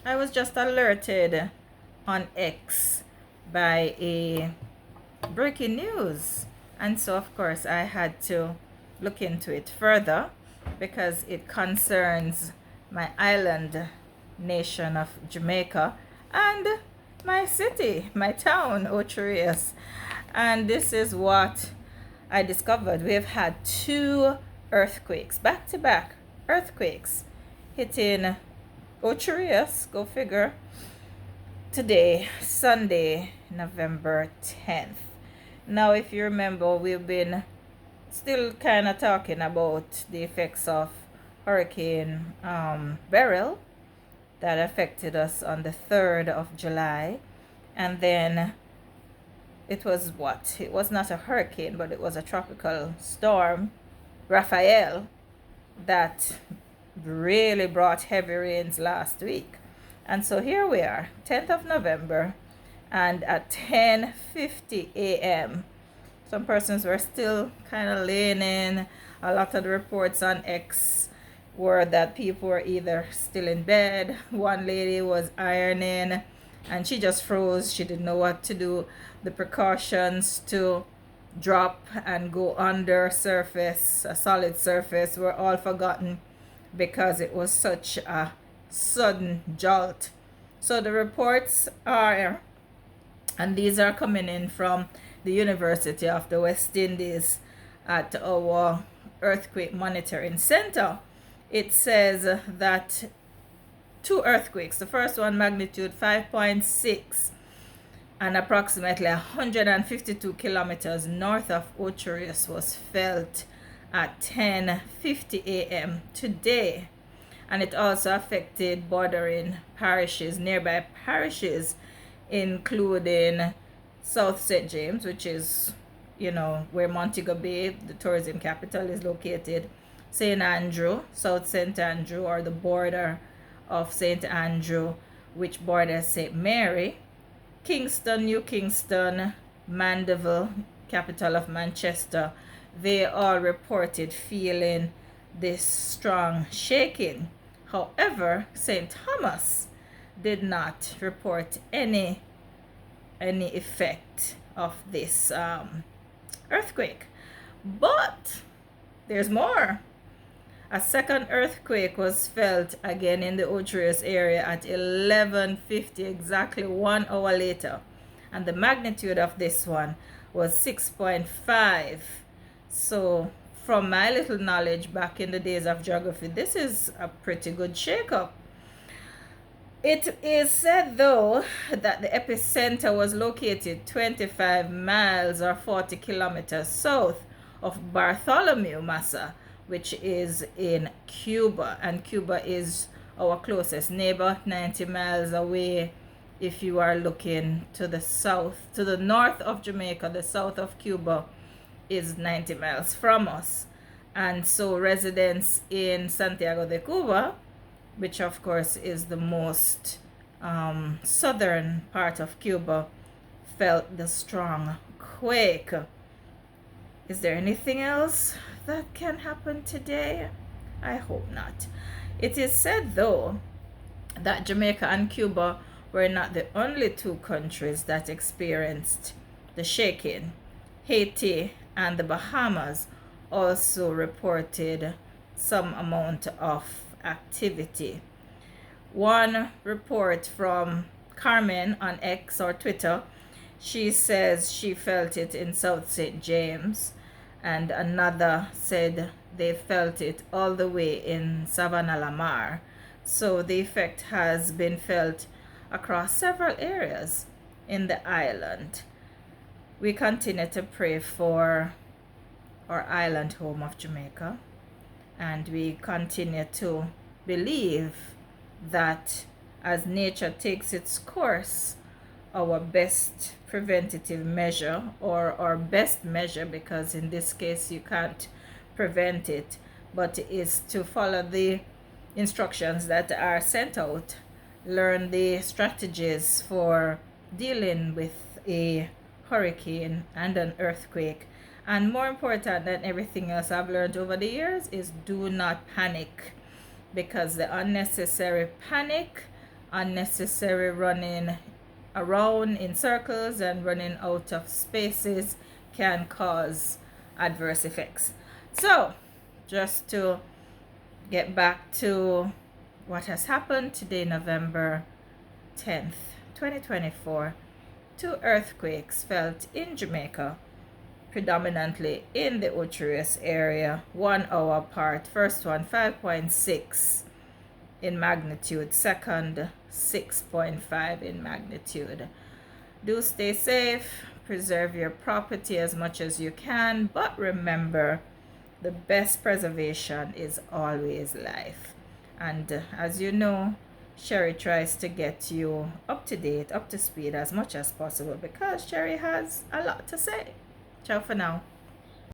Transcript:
I was just alerted on X by a breaking news. And so, of course, I had to look into it further because it concerns my island nation of Jamaica and my city, my town, Ocho Ríos. And this is what I discovered. We've had two earthquakes, back to back earthquakes, hitting Ocho Ríos, go figure, today, Sunday, November 10th. Now, if you remember, we've been still kind of talking about the effects of Hurricane Beryl that affected us on the 3rd of July. And then it was what? It was not a hurricane, but it was a tropical storm, Raphael, that really brought heavy rains last week. And so here we are, 10th of November, and at 10:50 a.m., some persons were still kind of laying in. A lot of the reports on X were that people were either still in bed. One lady was ironing and she just froze. She didn't know what to do. The precautions to drop and go under surface, a solid surface, were all forgotten because it was such a sudden jolt. So the reports are, and these are coming in from the University of the West Indies at our Earthquake Monitoring Center. It says that two earthquakes, the first one magnitude 5.6 and approximately 152 kilometers north of Ocho Ríos, was felt at 10:50 a.m. today. And it also affected bordering parishes, nearby parishes, including South St. James, which is, where Montego Bay, the tourism capital, is located. St. Andrew, South St. Andrew, or the border of St. Andrew, which borders St. Mary. Kingston, New Kingston, Mandeville, capital of Manchester, they all reported feeling this strong shaking. However, St. Thomas did not report any effect of this earthquake. But there's more. A second earthquake was felt again in the Ocho Ríos area at 11:50, exactly 1 hour later. And the magnitude of this one was 6.5. So from my little knowledge back in the days of geography, this is a pretty good shakeup. It is said, though, that the epicenter was located 25 miles or 40 kilometers south of Bartolomé Masó, which is in Cuba. And Cuba is our closest neighbor, 90 miles away. If you are looking to the south, to the north of Jamaica, the south of Cuba is 90 miles from us. And so residents in Santiago de Cuba, which of course is the most southern part of Cuba, felt the strong quake. Is there anything else that can happen today? I hope not. It is said, though, that Jamaica and Cuba were not the only two countries that experienced the shaking. Haiti and the Bahamas also reported some amount of activity. One report from Carmen on X or Twitter, she says she felt it in South St. James, and another said they felt it all the way in Savannah Lamar. So the effect has been felt across several areas in the island. We continue to pray for our island home of Jamaica, and we continue to believe that as nature takes its course, our best preventative measure, or our best measure, because in this case you can't prevent it, but is to follow the instructions that are sent out, learn the strategies for dealing with a hurricane and an earthquake. And more important than everything else I've learned over the years is do not panic, because the unnecessary panic Unnecessary running around in circles and running out of spaces can cause adverse effects. So, just to get back to what has happened today, November 10th, 2024, two earthquakes felt in Jamaica, predominantly in the Ocho Ríos area, 1 hour apart. First one 5.6 in magnitude, second 6.5 in magnitude. Do stay safe, preserve your property as much as you can, but remember, the best preservation is always life. And as you know, Sherry tries to get you up to date, up to speed as much as possible, because Sherry has a lot to say. Ciao for now.